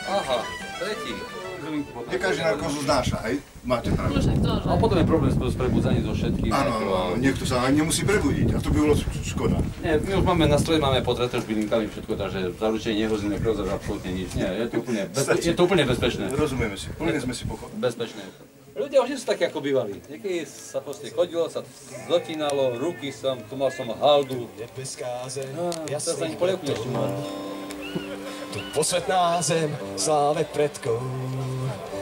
Aha, tretí. Nie každý narkózu znáša, hej? Máte pravdu. A potom je problém s prebudzaním zo všetkým. Áno, niekto sa ani nemusí prebudiť a to by bolo škoda. Nie, my už máme na stroji, máme potreté už bylinkami všetko, takže zaručenie nehrozí nekróza, absolútne nič. Nie, je to úplne bezpečné. Rozumieme si, úplne sme si pochopili. Bezpečné. Ľudia už nie sú takí, ako bývali. Niekedy sa proste chodilo, sa zotínalo, ruky som, tu mal som haldu. Teraz ani polievku nešli mať. Tu posvetná zem, sláve predkov,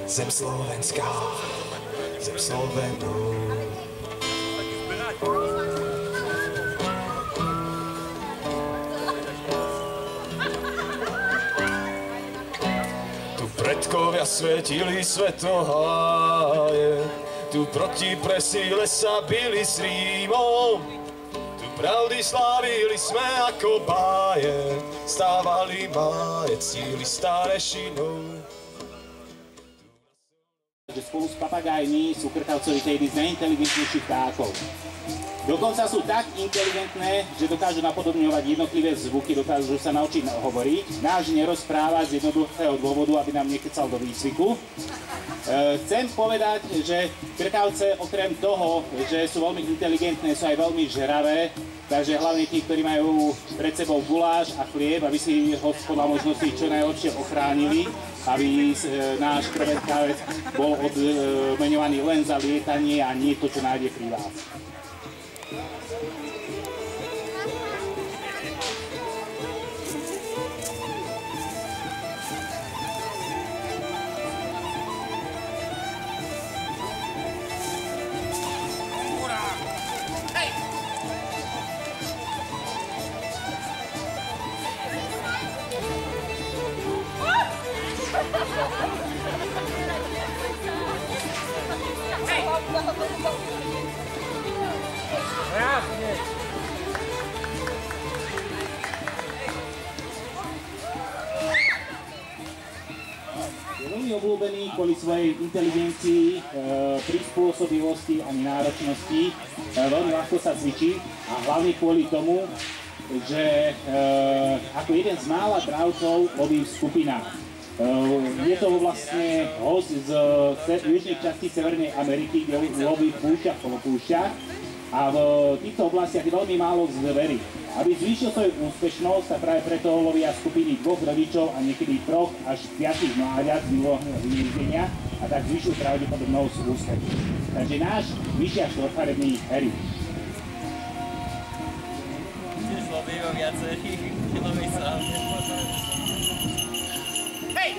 zem slovenská, zem Slovenov. Tu predkovia svietili svetoháje, tu proti presíle sa bili s Rímom. Pravdy slávili sme ako báje, stávali máje, cíli starešinou. Spolu s papagajmi sú krkavcovi jedni z najinteligentnejších vtákov. Dokonca sú tak inteligentné, že dokážu napodobňovať jednotlivé zvuky, dokážu sa naučiť hovoriť. Náš nerozprávať z jednoduchého dôvodu, aby nám nekecal do výcviku. Chcem povedať, že krkavce okrem toho, že sú veľmi inteligentné, sú aj veľmi žravé, takže hlavne tí, ktorí majú pred sebou guláš a chlieb, aby si ho podľa možností čo najlepšie ochránili, aby náš krvetkavec bol odmeňovaný len za lietanie a nie to, čo nájde pri vás. Je veľmi obľúbený kvôli svojej inteligencii, prispôsobivosti a náročnosti. Veľmi ľahko sa cvičí a hlavne kvôli tomu, že ako jeden z mála dravcov loví v skupinách. Je to vlastne host z južnej časti Severnej Ameriky, kde loví v púšťach, polopúšťach. A v týchto oblastiach je veľmi málo zvery. Aby zvýšil svoju úspešnosť, sa práve preto lovia skupiny 2 rodičov a niekedy 3 až 5 mláďat z minulého vyniesenia a tak zvýšujú pravdepodobnosť úspechu. Takže náš vyššia štvorfarebný Harry. Tiež lovíme viacerých, loví sa. Hej!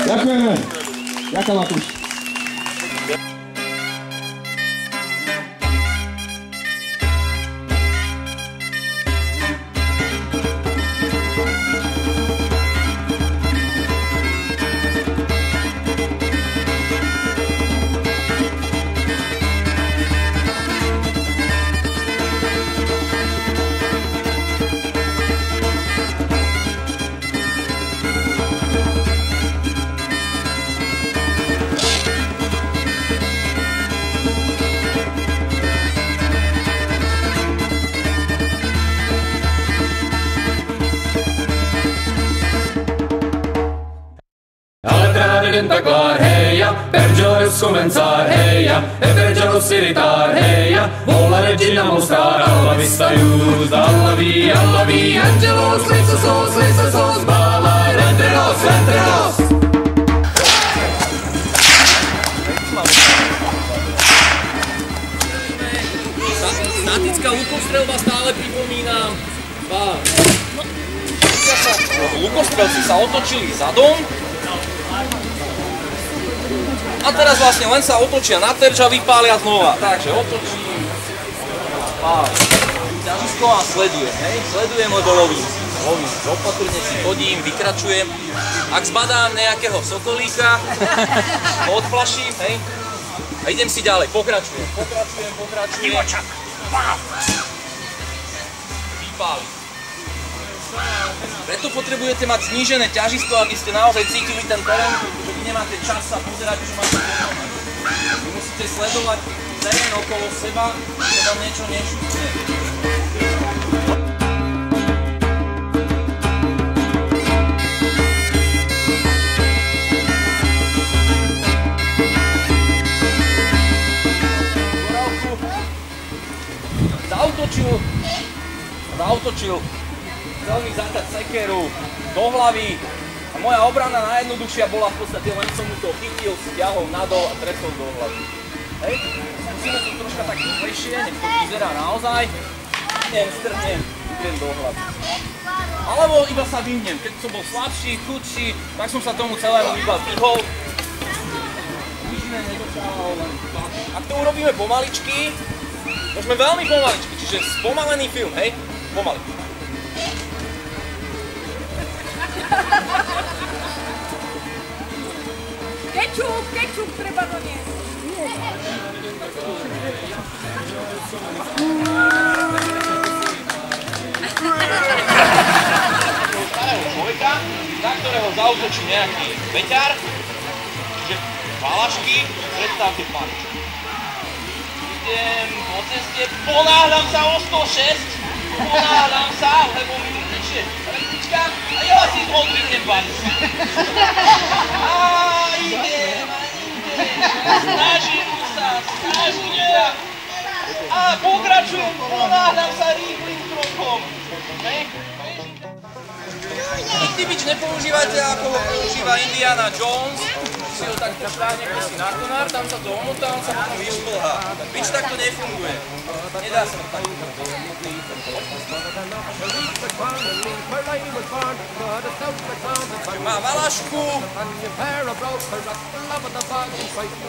Ďakujeme. Ďakujem, Matúš. Tentacular, heia, pergiore scomențar, heia, e pergiore siritar, heia, vola regina mostrar, alla vista ius, alla via, angelos, lesos, balai, entre nos. statická lukostrelba stále pripomínam. Lukostrelci sa otočili zadom. A teraz vlastne len sa otočia na terč a vypália znova. Takže otočím. Ťažisko a sledujem, hej? Sledujem, lebo lovím. Opatrne si chodím, vykračujem. Ak zbadám nejakého sokolíka, ho odflaším, hej? A idem si ďalej, pokračujem. Vypálim. Preto potrebujete mať znížené ťažisko, aby ste naozaj cítili ten terén, že vy nemáte čas sa pozerať, čo máte porovnať. Vy musíte sledovať terén okolo seba, že tam niečo nešutne. Zautočil, chcel mi zatať sekeru do hlavy a moja obrana najjednoduchšia bola v podstate len som mu to chytil, stiahol nadol a trefol do hlavy. Hej, musíme to troška tak rýchlejšie, nech to vyzerá naozaj. Strhnem, idem do hlavy. Alebo iba sa vyhnem, keď som bol slabší, chudší, tak som sa tomu celému iba vyhol. Nič iné nedosáhol, len ak to urobíme pomaličky, môžeme veľmi pomaličky, čiže spomalený film, hej? Pomaly. Kečup treba doniesť. Starého človeka, na ktorého zautočí nejaký beťar, čiže valašky, predstavte paničku. Idem po ceste, ponáhľam sa o 106, lebo mi utečie električka a ja si odvihnem paničku. A idem, snažím sa a pokračujem, ponáhľam sa rýchlym krokom. Nikdy bič nepoužívajte, ako ho používa Indiana Jones. Si ho tak poštáhne si na konár, tam sa to omotá, on sa potom vyšplhá. Bič takto nefunguje. Nedá sa to takto. Má valašku.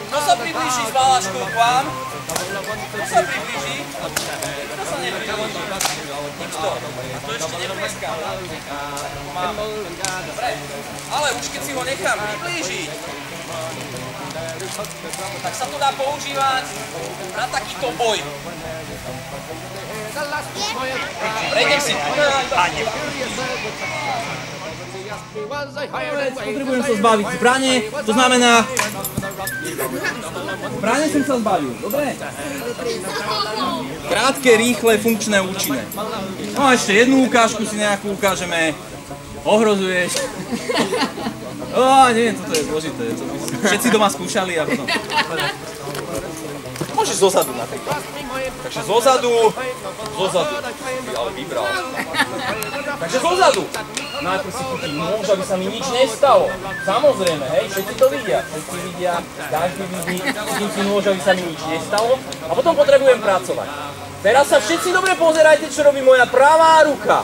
Kto sa priblíži s valaškou k vám? Kto sa priblíži? Kto sa nepriblíži? Nikto. A to ešte nepleská. Dobre, ale už keď si ho nechám priblížiť, tak sa to dá používať na takýto boj. Prejdem si. Potrebujem sa zbaviť zbrane, to znamená... Zbrane som sa zbavil, dobre? Krátke, rýchle, funkčné, účinné. No a ešte jednu ukážku si nejakú ukážeme. Ohrozuješ. Neviem, toto je zložité. Všetci doma skúšali a potom... Môžeš zozadu napríklad. Takže zozadu. Ale vybral. Takže zozadu. Najprv si kúpim nôž, aby sa mi nič nestalo. Samozrejme, hej, všetci to vidia. Všetci vidia, každý vidí. Kúpim si nôž, aby sa mi nič nestalo. A potom potrebujem pracovať. Teraz sa všetci dobre pozerajte, čo robí moja pravá ruka.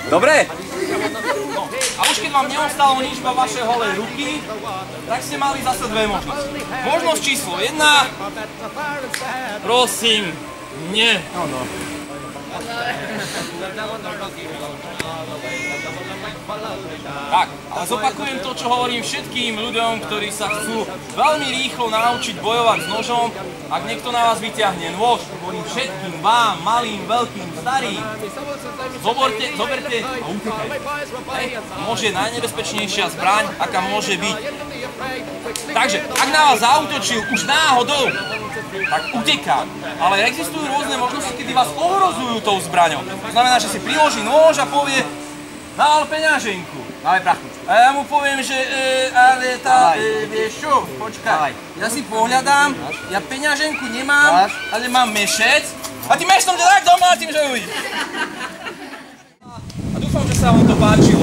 Dobre? No. A už keď vám neostalo nič iba vaše holé ruky, tak ste mali zase dve možnosti. Možnosť číslo 1. Prosím, nie. Tak, ale zopakujem to, čo hovorím všetkým ľuďom, ktorí sa chcú veľmi rýchlo naučiť bojovať s nožom. Ak niekto na vás vyťahne nôž, hovorím všetkým vám, malým, veľkým, starým, zoberte a utekajte. Nôž je najnebezpečnejšia zbraň, aká môže byť. Takže, ak na vás zaútočil už náhodou, tak uteká. Ale existujú rôzne možnosti, kedy vás ohrozujú tou zbraňou. To znamená, že si priloží nôž a povie: dal peňaženku. Dávaj prachu. A ja mu poviem, že ale tá, vieš čo, počkaj. Ja si pohľadám, ja peňaženku nemám, ale mám mešec. A tým mešcom ťa tak doma, tým, že uvidíš. A dúfam, že sa vám to páčilo.